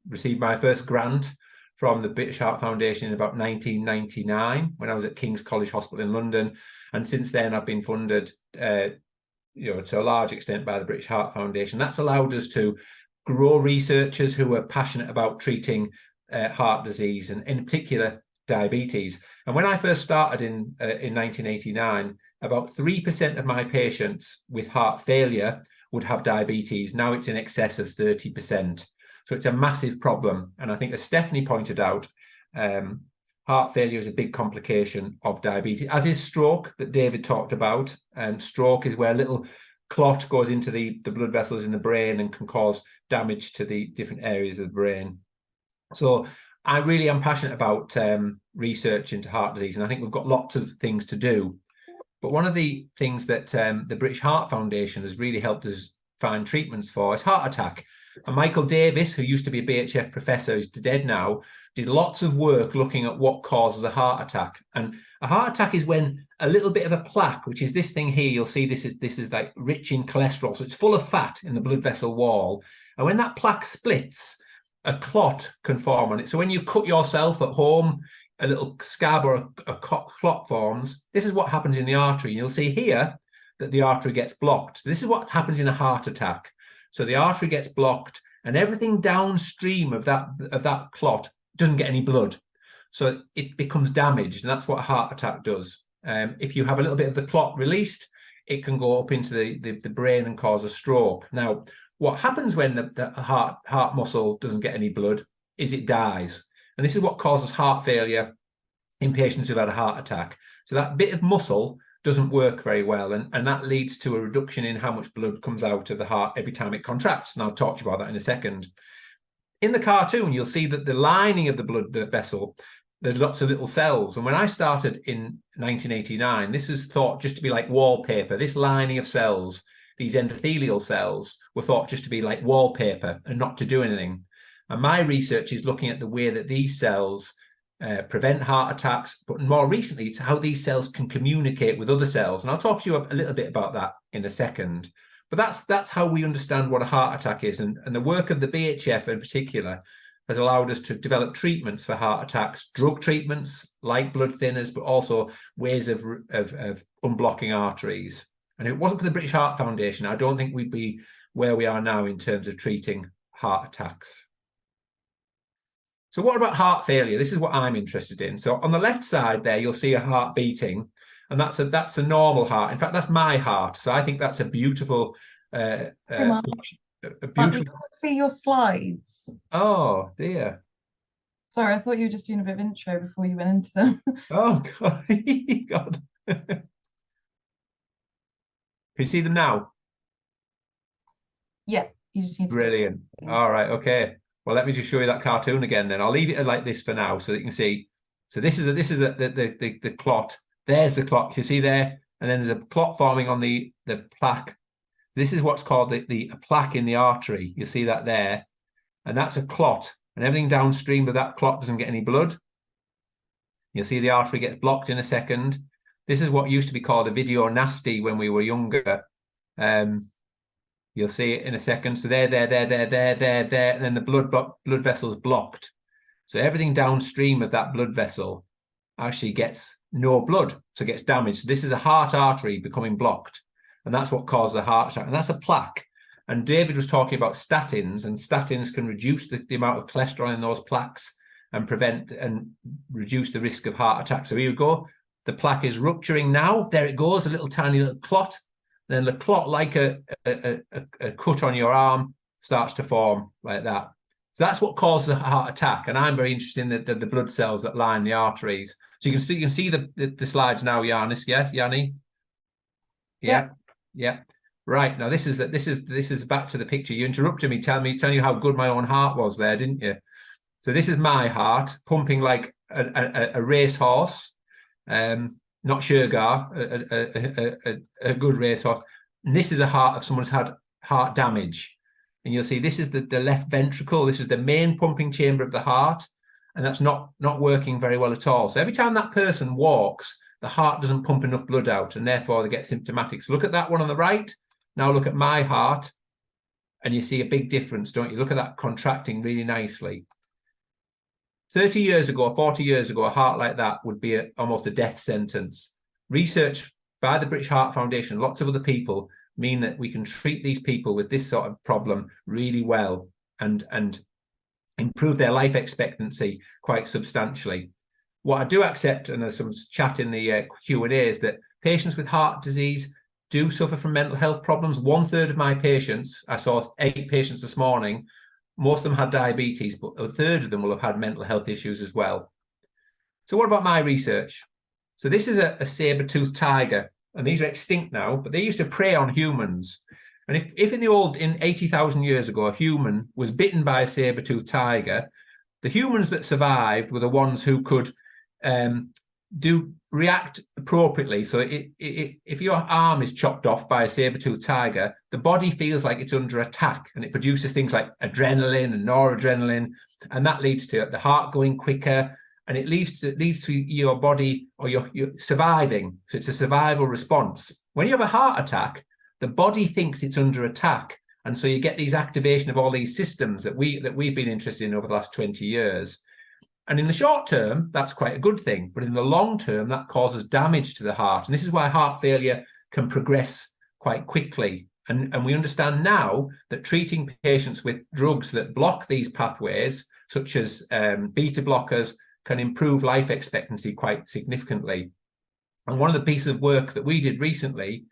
Speaker 6: received my first grant from the British Heart Foundation in about 1999 when I was at King's College Hospital in London, and since then I've been funded to a large extent by the British Heart Foundation. That's allowed us to grow researchers who are passionate about treating heart disease, and in particular diabetes. And when I first started in 1989, about 3% of my patients with heart failure would have diabetes. Now it's in excess of 30%. So it's a massive problem. And I think, as Stephanie pointed out, heart failure is a big complication of diabetes, as is stroke that David talked about. Stroke is where a little clot goes into the blood vessels in the brain and can cause damage to the different areas of the brain. So I really am passionate about research into heart disease, and I think we've got lots of things to do. But one of the things that the British Heart Foundation has really helped us find treatments for is heart attack. And Michael Davis, who used to be a BHF professor, who's dead now, did lots of work looking at what causes a heart attack. And a heart attack is when a little bit of a plaque, which is this thing here, you'll see this is like rich in cholesterol. So it's full of fat in the blood vessel wall. And when that plaque splits, a clot can form on it. So when you cut yourself at home, a little scab or a clot forms. This is what happens in the artery. You'll see here that the artery gets blocked. This is what happens in a heart attack. So the artery gets blocked, and everything downstream of that clot doesn't get any blood. So it becomes damaged, and that's what a heart attack does. If you have a little bit of the clot released, it can go up into the brain and cause a stroke. Now, what happens when the heart muscle doesn't get any blood is it dies. And this is what causes heart failure in patients who've had a heart attack. So that bit of muscle doesn't work very well, and that leads to a reduction in how much blood comes out of the heart every time it contracts. And I'll talk to you about that in a second. In the cartoon, you'll see that the lining of the blood vessel, there's lots of little cells. And when I started in 1989, this is thought just to be like wallpaper. This lining of cells, these endothelial cells, were thought just to be like wallpaper and not to do anything. And my research is looking at the way that these cells prevent heart attacks, but more recently, it's how these cells can communicate with other cells. And I'll talk to you a little bit about that in a second. But that's how we understand what a heart attack is. And the work of the BHF in particular has allowed us to develop treatments for heart attacks, drug treatments like blood thinners, but also ways of unblocking arteries. And if it wasn't for the British Heart Foundation, I don't think we'd be where we are now in terms of treating heart attacks. So what about heart failure? This is what I'm interested in. So on the left side there, you'll see a heart beating, and that's a normal heart. In fact, that's my heart. So I think that's a beautiful,
Speaker 4: Hey, Mark, we can't see your slides.
Speaker 6: Oh dear.
Speaker 4: Sorry, I thought you were just doing a bit of intro before you went into them.
Speaker 6: Oh God. God. Can you see them now?
Speaker 4: Yeah, you just need to.
Speaker 6: Brilliant. All right. Okay. Well, let me just show you that cartoon again. Then I'll leave it like this for now, so that you can see. So this is the clot. There's the clot. You see there, and then there's a clot forming on the plaque. This is what's called the plaque in the artery. You see that there, and that's a clot. And everything downstream of that clot doesn't get any blood. You'll see the artery gets blocked in a second. This is what used to be called a video nasty when we were younger. You'll see it in a second. So there, and then the blood vessel is blocked. So everything downstream of that blood vessel actually gets no blood, so it gets damaged. So this is a heart artery becoming blocked, and that's what causes a heart attack. And that's a plaque. And David was talking about statins, and statins can reduce the amount of cholesterol in those plaques and prevent and reduce the risk of heart attack. So here we go. The plaque is rupturing now. There it goes, a little tiny little clot. Then the clot, like a cut on your arm, starts to form like that. So that's what causes a heart attack. And I'm very interested in the blood cells that line the arteries. So you can see the slides now, Yanis. Yeah, Yanni. Yeah. Right. Now this is back to the picture. You interrupted me, telling you how good my own heart was there, didn't you? So this is my heart pumping like a racehorse. Not Fearghal, a good racehorse. And this is a heart of someone who's had heart damage. And you'll see this is the left ventricle. This is the main pumping chamber of the heart. And that's not working very well at all. So every time that person walks, the heart doesn't pump enough blood out, and therefore they get symptomatic. So look at that one on the right. Now look at my heart, and you see a big difference, don't you? Look at that contracting really nicely. 30 years ago, 40 years ago, a heart like that would be almost a death sentence. Research by the British Heart Foundation, lots of other people, mean that we can treat these people with this sort of problem really well and improve their life expectancy quite substantially. What I do accept, and there's some chat in the Q&A, is that patients with heart disease do suffer from mental health problems. 1/3 of my patients, I saw 8 patients this morning, Most of them had diabetes, but a third of them will have had mental health issues as well. So what about my research? So this is a saber-toothed tiger, and these are extinct now, but they used to prey on humans. And if in 80,000 years ago, a human was bitten by a saber-toothed tiger, the humans that survived were the ones who could react appropriately. So if your arm is chopped off by a saber-toothed tiger, the body feels like it's under attack, and it produces things like adrenaline and noradrenaline, and that leads to the heart going quicker, and it leads to your body or your surviving. So it's a survival response. When you have a heart attack, the body thinks it's under attack, and so you get these activation of all these systems that we've been interested in over the last 20 years. And in the short term, that's quite a good thing. But in the long term, that causes damage to the heart. And this is why heart failure can progress quite quickly. And we understand now that treating patients with drugs that block these pathways, such as beta blockers, can improve life expectancy quite significantly. And one of the pieces of work that we did recently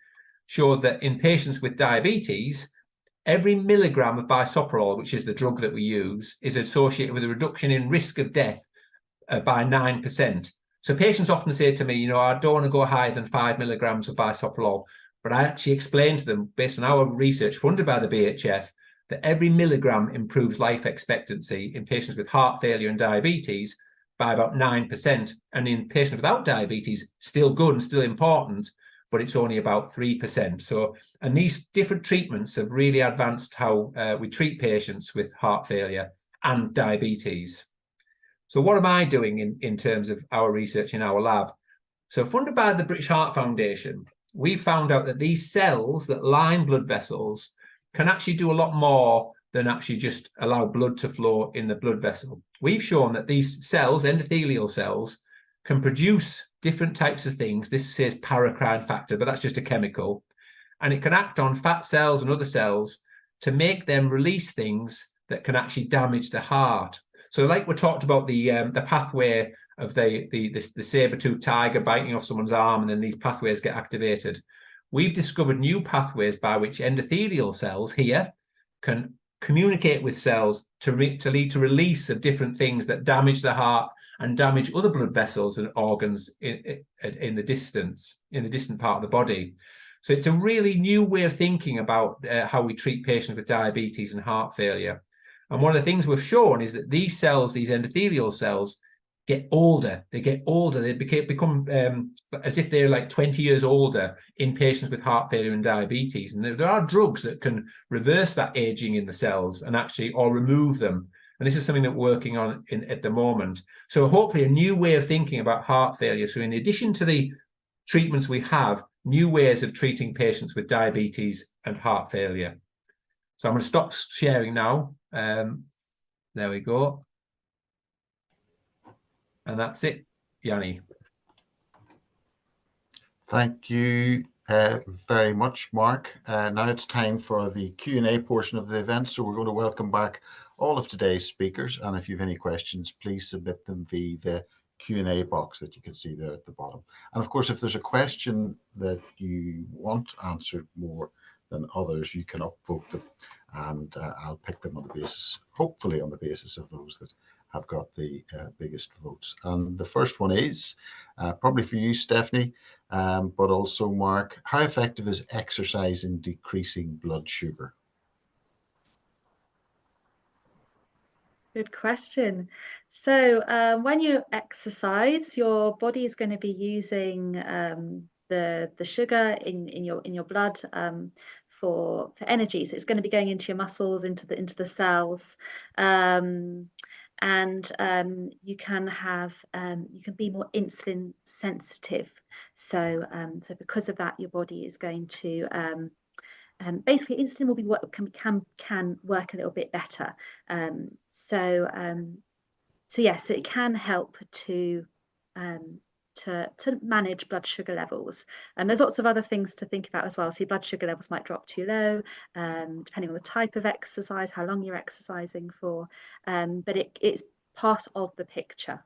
Speaker 6: showed that in patients with diabetes, every milligram of bisoprolol, which is the drug that we use, is associated with a reduction in risk of death by 9%. So patients often say to me, I don't want to go higher than 5 milligrams of bisoprolol. But I actually explained to them, based on our research funded by the BHF, that every milligram improves life expectancy in patients with heart failure and diabetes by about 9%. And in patients without diabetes, still good and still important, but it's only about 3%. So, and these different treatments have really advanced how we treat patients with heart failure and diabetes. So what am I doing in terms of our research in our lab? So funded by the British Heart Foundation, we found out that these cells that line blood vessels can actually do a lot more than actually just allow blood to flow in the blood vessel. We've shown that these cells, endothelial cells, can produce different types of things. This says paracrine factor, but that's just a chemical. And it can act on fat cells and other cells to make them release things that can actually damage the heart. So like we talked about the pathway of the saber-toothed tiger biting off someone's arm, and then these pathways get activated. We've discovered new pathways by which endothelial cells here can communicate with cells to lead to release of different things that damage the heart and damage other blood vessels and organs in the distant part of the body. So it's a really new way of thinking about how we treat patients with diabetes and heart failure. And one of the things we've shown is that these cells, these endothelial cells, get older. They get older. They become as if they're like 20 years older in patients with heart failure and diabetes. And there are drugs that can reverse that aging in the cells and actually, or remove them. And this is something that we're working on at the moment. So hopefully a new way of thinking about heart failure. So in addition to the treatments we have, new ways of treating patients with diabetes and heart failure. So I'm going to stop sharing now. There we go. And that's it, Yanni.
Speaker 1: Thank you very much, Mark. Now it's time for the Q&A portion of the event. So we're going to welcome back all of today's speakers. And if you have any questions, please submit them via the Q&A box that you can see there at the bottom. And of course, if there's a question that you want answered more than others, you can upvote them, and I'll pick them on the basis, hopefully on the basis of those that have got the biggest votes. And the first one is probably for you, Stephanie, but also Mark. How effective is exercise in decreasing blood sugar?
Speaker 2: Good question. So when you exercise, your body is going to be using the sugar in your blood for energy. So it's going to be going into your muscles, into the cells. And you can be more insulin sensitive. So because of that, your body is going to basically insulin will be what can work a little bit better. So it can help to manage blood sugar levels. And there's lots of other things to think about as well. So your blood sugar levels might drop too low, depending on the type of exercise, how long you're exercising for. But it's part of the picture.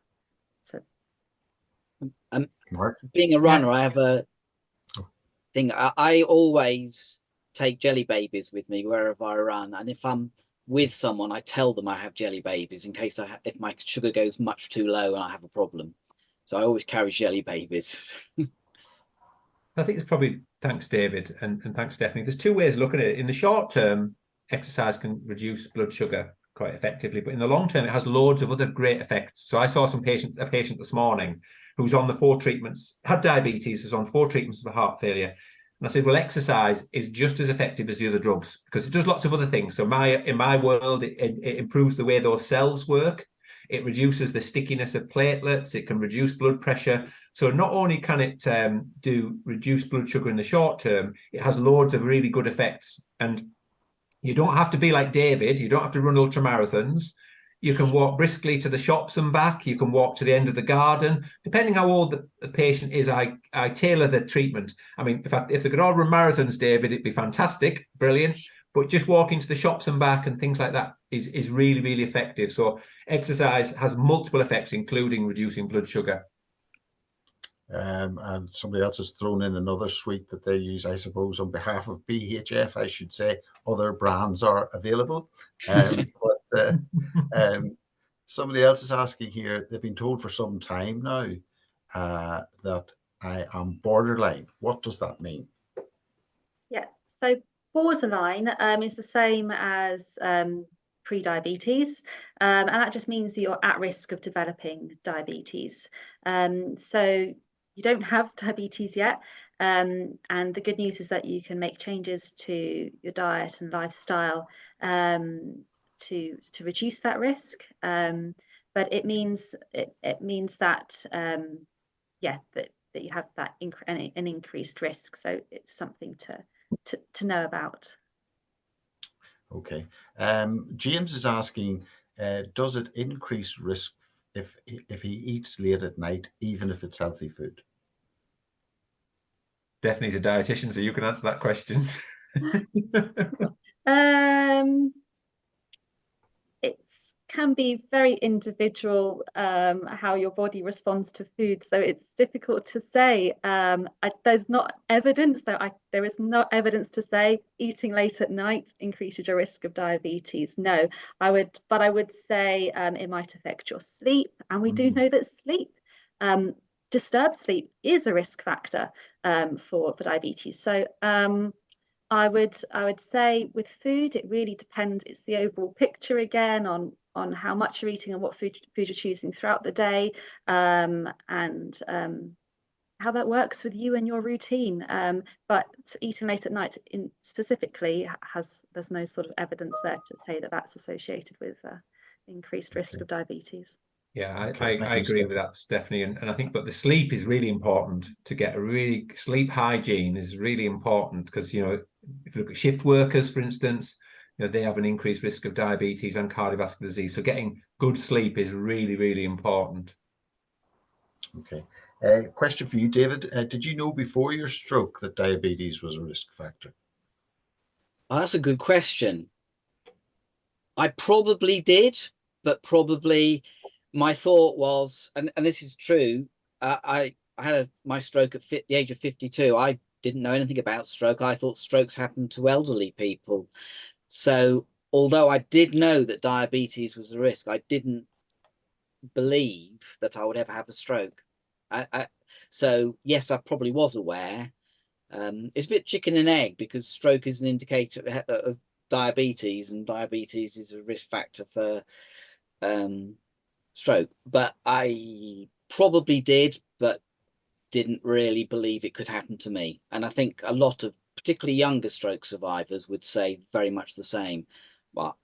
Speaker 2: So,
Speaker 1: Mark?
Speaker 5: Being a runner, I have a thing. I always take jelly babies with me wherever I run, and if I'm with someone, I tell them I have jelly babies in case if my sugar goes much too low and I have a problem. So I always carry jelly babies.
Speaker 6: I think it's probably, thanks, David, and thanks, Stephanie. There's two ways of looking at it. In the short term, exercise can reduce blood sugar quite effectively, but in the long term, it has loads of other great effects. So I saw a patient this morning who's on the 4 treatments, had diabetes, is on 4 treatments for heart failure. And I said, well, exercise is just as effective as the other drugs because it does lots of other things. So in my world, it improves the way those cells work. It reduces the stickiness of platelets. It can reduce blood pressure. So not only can it do reduce blood sugar in the short term, it has loads of really good effects. And you don't have to be like David. You don't have to run ultra marathons. You can walk briskly to the shops and back. You can walk to the end of the garden. Depending how old the patient is, I tailor the treatment. I mean, if they could all run marathons, David, it'd be fantastic, brilliant. But just walking to the shops and back and things like that is really, really effective. So exercise has multiple effects, including reducing blood sugar.
Speaker 1: And somebody else has thrown in another suite that they use, I suppose, on behalf of BHF. I should say other brands are available. Somebody else is asking here, they've been told for some time now that I am borderline. What does that mean?
Speaker 2: Yeah, so borderline is the same as pre-diabetes, and that just means that you're at risk of developing diabetes. So you don't have diabetes yet, and the good news is that you can make changes to your diet and lifestyle to reduce that risk. But it means that that you have that an increased risk. So it's something to know about.
Speaker 1: Okay. James is asking, does it increase risk if he eats late at night, even if it's healthy food?
Speaker 6: Stephanie's a dietitian, so you can answer that question.
Speaker 2: It can be very individual how your body responds to food, so it's difficult to say. There's not evidence, there is no evidence to say eating late at night increases your risk of diabetes. No, I would say it might affect your sleep, and we do know that disturbed sleep is a risk factor for diabetes. So I would say with food, it really depends. It's the overall picture again on how much you're eating and what food you're choosing throughout the day, and how that works with you and your routine. But eating late at night specifically there's no sort of evidence there to say that that's associated with increased risk of diabetes.
Speaker 6: Yeah, I agree with that, Stephanie, and I think, but the sleep is really important. To get a really sleep hygiene is really important because, you know, if you look at shift workers, for instance, you know, they have an increased risk of diabetes and cardiovascular disease. So getting good sleep is really, really important.
Speaker 1: Okay. Question for you, David. Did you know before your stroke that diabetes was a risk factor?
Speaker 5: Oh, that's a good question. I probably did, but probably my thought was, and this is true, I had my stroke at the age of 52. I didn't know anything about stroke. I thought strokes happened to elderly people. So although I did know that diabetes was a risk, I didn't believe that I would ever have a stroke. So yes, I probably was aware. It's a bit chicken and egg because stroke is an indicator of diabetes, and diabetes is a risk factor for stroke. But I probably did, but didn't really believe it could happen to me. And I think a lot of particularly younger stroke survivors would say very much the same. Well,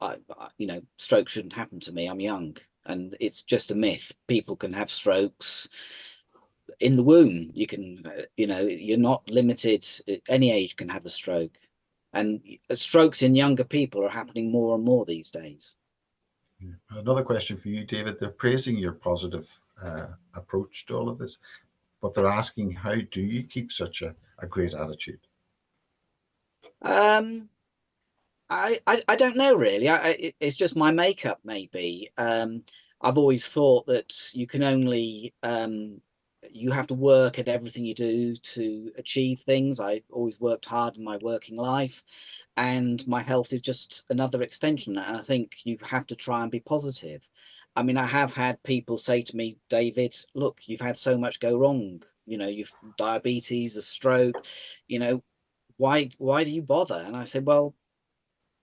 Speaker 5: you know, stroke shouldn't happen to me. I'm young, and it's just a myth. People can have strokes in the womb. You can, you know, you're not limited. Any age can have a stroke, and strokes in younger people are happening more and more these days.
Speaker 1: Another question for you, David. They're praising your positive approach to all of this, but they're asking, how do you keep such a great attitude?
Speaker 5: I don't know really. It's just my makeup, maybe. I've always thought that you can only you have to work at everything you do to achieve things. I always worked hard in my working life, and my health is just another extension of that. And I think you have to try and be positive. I mean, I have had people say to me, David, look, you've had so much go wrong. You know, you've diabetes, a stroke, you know, why do you bother? And I said, well,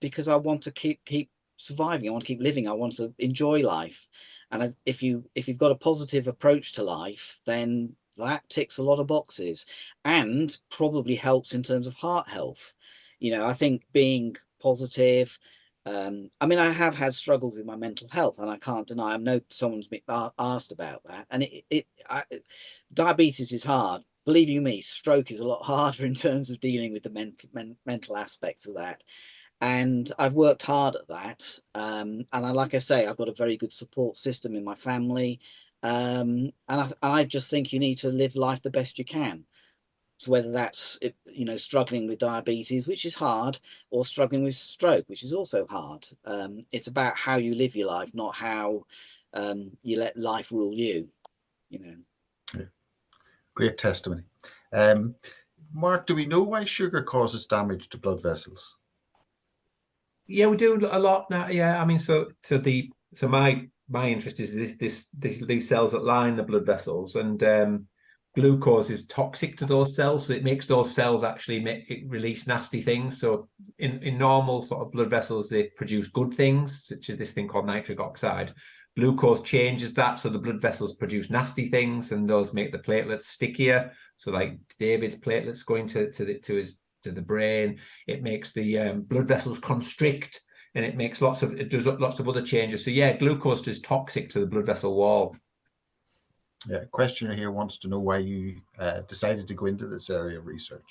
Speaker 5: because I want to keep surviving. I want to keep living. I want to enjoy life. And if you've got a positive approach to life, then that ticks a lot of boxes and probably helps in terms of heart health. You know, I think being positive. I mean, I have had struggles with my mental health, and I can't deny. I know someone's been asked about that, and diabetes is hard. Believe you me, stroke is a lot harder in terms of dealing with the mental aspects of that. And I've worked hard at that. And like I say, I've got a very good support system in my family. And I just think you need to live life the best you can. So whether that's, you know, struggling with diabetes, which is hard, or struggling with stroke, which is also hard. It's about how you live your life, not how you let life rule you, you know.
Speaker 1: Yeah. Great testimony. Mark, do we know why sugar causes damage to blood vessels?
Speaker 6: Yeah, we do a lot now. Yeah, I mean, so my interest is these cells that line the blood vessels, and glucose is toxic to those cells, so it makes those cells actually release nasty things. So in normal sort of blood vessels, they produce good things, such as this thing called nitric oxide. Glucose changes that, so the blood vessels produce nasty things, and those make the platelets stickier. So like David's platelets going to the brain, it makes the blood vessels constrict, and it does lots of other changes. So yeah, glucose is toxic to the blood vessel wall.
Speaker 1: Yeah, a questioner here wants to know why you decided to go into this area of research.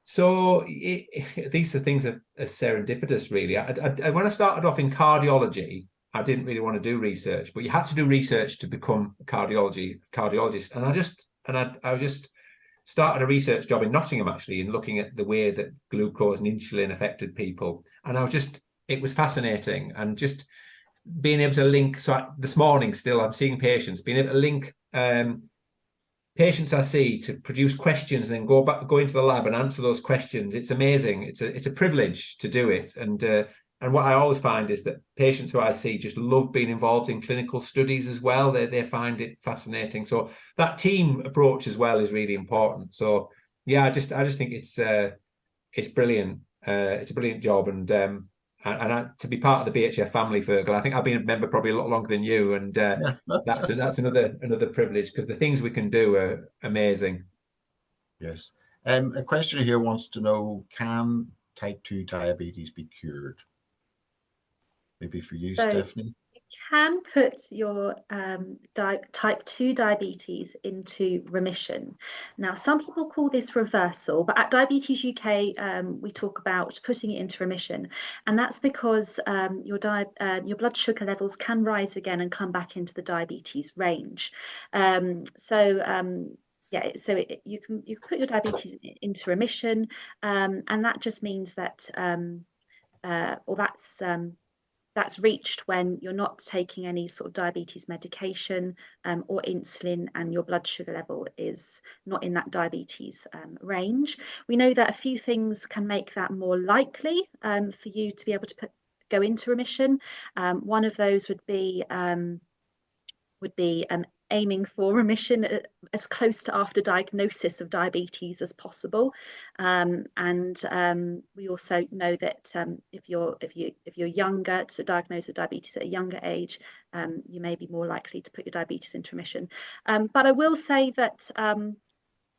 Speaker 6: So these are things that are serendipitous, really. When I started off in cardiology, I didn't really want to do research, but you had to do research to become a cardiologist. And I just started a research job in Nottingham, actually, in looking at the way that glucose and insulin affected people. And it was fascinating. And just being able to link, so this morning still, I'm seeing patients, being able to link patients I see to produce questions and then go into the lab and answer those questions. It's amazing. It's a privilege to do it. And what I always find is that patients who I see just love being involved in clinical studies as well. They find it fascinating. So that team approach as well is really important. So yeah, I just think it's brilliant. It's a brilliant job, and to be part of the BHF family, Fearghal, I think I've been a member probably a lot longer than you, and that's another privilege, because the things we can do are amazing.
Speaker 1: Yes. A questioner here wants to know, can type 2 diabetes be cured? Maybe for you, Stephanie.
Speaker 2: You can put your type 2 diabetes into remission. Now, some people call this reversal, but at Diabetes UK, we talk about putting it into remission. And that's because your blood sugar levels can rise again and come back into the diabetes range. You can put your diabetes into remission, and that just means that, that's reached when you're not taking any sort of diabetes medication or insulin, and your blood sugar level is not in that diabetes range. We know that a few things can make that more likely for you to be able to go into remission. One of those would be aiming for remission as close to after diagnosis of diabetes as possible, and we also know that if you're younger, so diagnosed with diabetes at a younger age, you may be more likely to put your diabetes into remission. But I will say that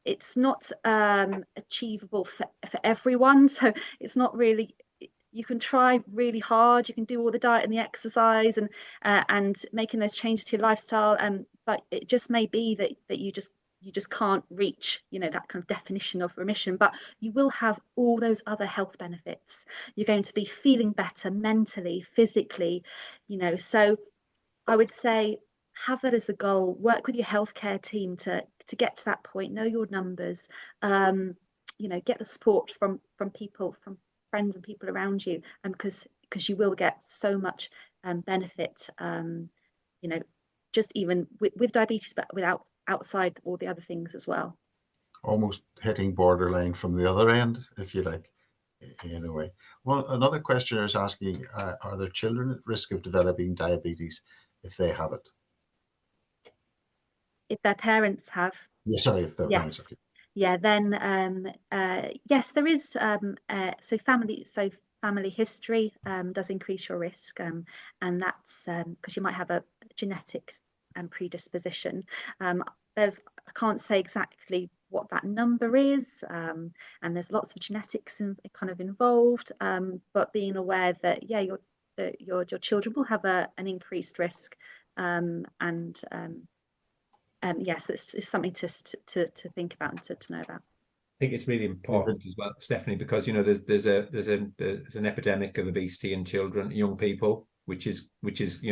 Speaker 2: it's not achievable for everyone, so it's not really. You can try really hard, you can do all the diet and the exercise and making those changes to your lifestyle, but it just may be that you just can't reach, you know, that kind of definition of remission. But you will have all those other health benefits. You're going to be feeling better mentally, physically, you know. So I would say have that as a goal, work with your healthcare team to get to that point, know your numbers, you know, get the support from people, from friends and people around you, because you will get so much benefit, you know, just even with diabetes, but without outside all the other things as well.
Speaker 1: Almost hitting borderline from the other end, if you like, in a way. Well, another questioner is asking, are there children at risk of developing diabetes if they have it?
Speaker 2: If their parents have?
Speaker 1: Yeah, sorry, if their parents have it.
Speaker 2: Yeah, then yes, there is. So family history does increase your risk, and that's because you might have a genetic predisposition. I can't say exactly what that number is, and there's lots of genetics kind of involved. But being aware that your children will have an increased risk, yes, it's something to think about and to know about.
Speaker 6: I think it's really important as well, Stephanie, because there's an epidemic of obesity in children, young people, which is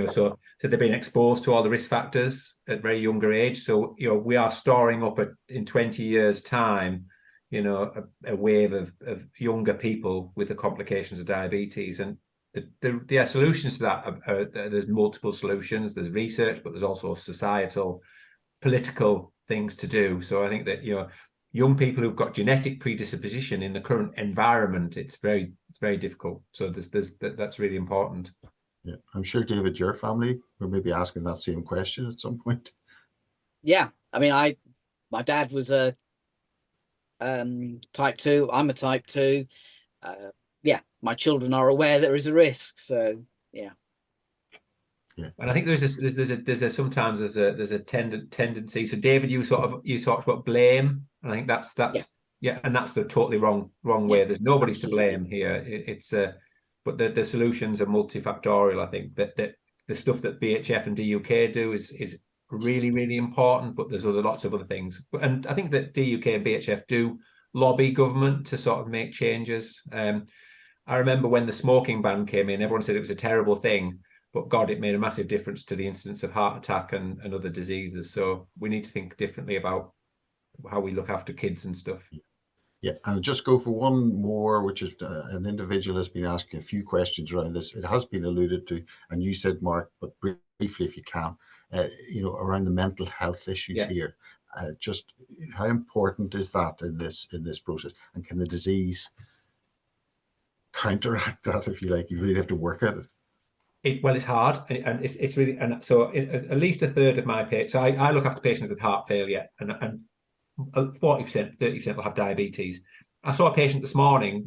Speaker 6: so they've been exposed to all the risk factors at very younger age. So we are storing up in 20 years' time, a wave of younger people with the complications of diabetes, and the solutions to that there's multiple solutions. There's research, but there's also societal, political things to do. So I think that young people who've got genetic predisposition in the current environment, it's very difficult. So that's really important.
Speaker 1: Yeah, I'm sure, David, your family were maybe asking that same question at some point.
Speaker 5: Yeah, I mean, my dad was a type 2. I'm a type 2. Yeah, my children are aware there is a risk. So yeah.
Speaker 1: Yeah.
Speaker 6: And I think there's sometimes a tendency. So David, you talked about blame, and I think that's and that's the totally wrong way. There's nobody's to blame here. But the solutions are multifactorial. I think that the stuff that BHF and DUK do is really, really important, but there's lots of other things. And I think that DUK and BHF do lobby government to sort of make changes. I remember when the smoking ban came in, everyone said it was a terrible thing. But God, it made a massive difference to the incidence of heart attack and other diseases. So we need to think differently about how we look after kids and stuff.
Speaker 1: Yeah, and just go for one more, which is an individual has been asking a few questions around this. It has been alluded to, and you said, Mark, but briefly, if you can, around the mental health issues here. Just how important is that in this process, and can the disease counteract that, if you like? You really have to work at it.
Speaker 6: It's hard, and it's really, and so at least a third of my patients. So I look after patients with heart failure, and 40%, 30% will have diabetes. I saw a patient this morning.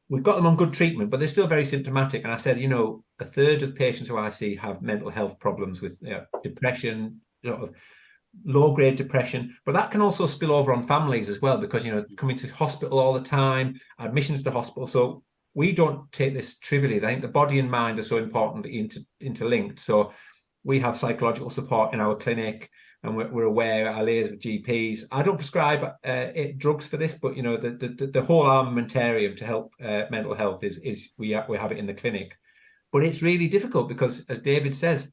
Speaker 6: We've got them on good treatment, but they're still very symptomatic. And I said, a third of patients who I see have mental health problems with depression, low-grade depression, but that can also spill over on families as well, because coming to hospital all the time, admissions to hospital. So we don't take this trivially. I think the body and mind are so importantly interlinked. So we have psychological support in our clinic, and we're aware, our liaison with GPs. I don't prescribe drugs for this, but the whole armamentarium to help mental health is we have it in the clinic. But it's really difficult because, as David says,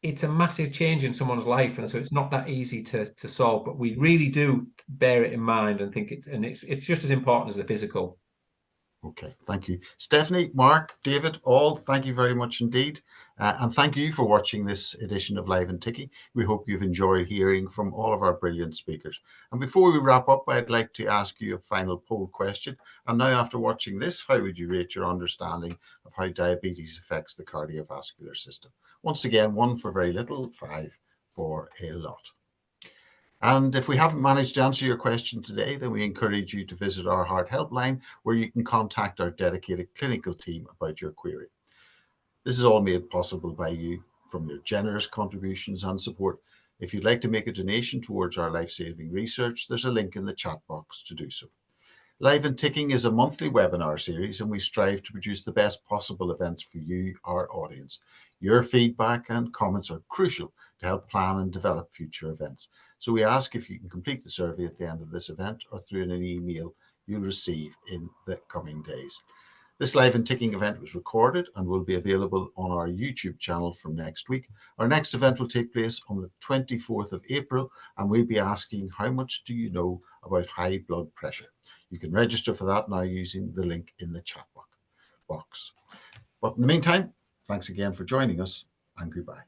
Speaker 6: it's a massive change in someone's life, and so it's not that easy to solve. But we really do bear it in mind and think it's just as important as the physical.
Speaker 1: Okay, thank you. Stephanie, Mark, David, all, thank you very much indeed. And thank you for watching this edition of Live and Ticking. We hope you've enjoyed hearing from all of our brilliant speakers. And before we wrap up, I'd like to ask you a final poll question. And now, after watching this, how would you rate your understanding of how diabetes affects the cardiovascular system? Once again, 1 for very little, 5 for a lot. And if we haven't managed to answer your question today, then we encourage you to visit our Heart Helpline, where you can contact our dedicated clinical team about your query. This is all made possible by you from your generous contributions and support. If you'd like to make a donation towards our life-saving research, there's a link in the chat box to do so. Live and Ticking is a monthly webinar series, and we strive to produce the best possible events for you, our audience. Your feedback and comments are crucial to help plan and develop future events. So we ask if you can complete the survey at the end of this event or through an email you'll receive in the coming days. This Live and Ticking event was recorded and will be available on our YouTube channel from next week. Our next event will take place on the 24th of April, and we'll be asking, how much do you know about high blood pressure? You can register for that now using the link in the chat box. But in the meantime, thanks again for joining us, and goodbye.